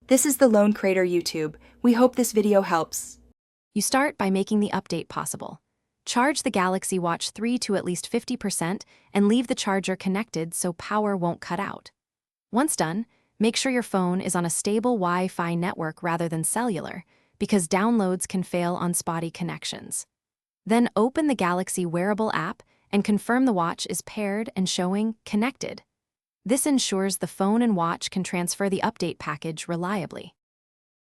This is the Lone Crater YouTube. We hope this video helps. You start by making the update possible. Charge the Galaxy Watch 3 to at least 50% and leave the charger connected so power won't cut out. Once done, make sure your phone is on a stable Wi-Fi network rather than cellular, because downloads can fail on spotty connections. Then open the Galaxy Wearable app and confirm the watch is paired and showing connected. This ensures the phone and watch can transfer the update package reliably.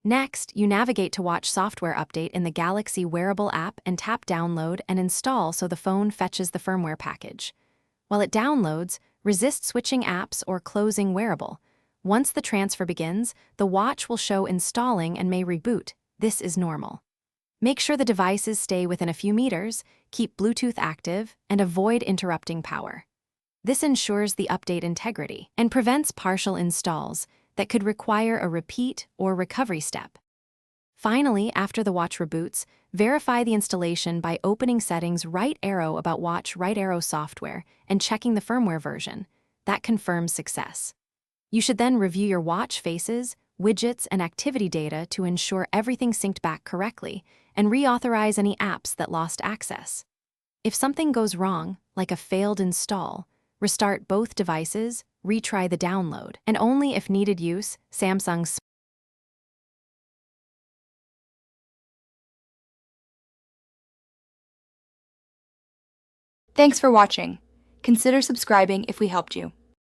Next, you navigate to Watch Software Update in the Galaxy Wearable app and tap Download and Install so the phone fetches the firmware package. While it downloads, resist switching apps or closing Wearable. Once the transfer begins, the watch will show installing and may reboot. This is normal. Make sure the devices stay within a few meters, keep Bluetooth active, and avoid interrupting power. This ensures the update integrity and prevents partial installs that could require a repeat or recovery step. Finally, after the watch reboots, verify the installation by opening Settings Right Arrow about Watch Right Arrow software and checking the firmware version. That confirms success. You should then review your watch faces, widgets, and activity data to ensure everything synced back correctly and reauthorize any apps that lost access. If something goes wrong, like a failed install, restart both devices, retry the download, and only if needed use Samsung's. Thanks for watching. Consider subscribing if we helped you.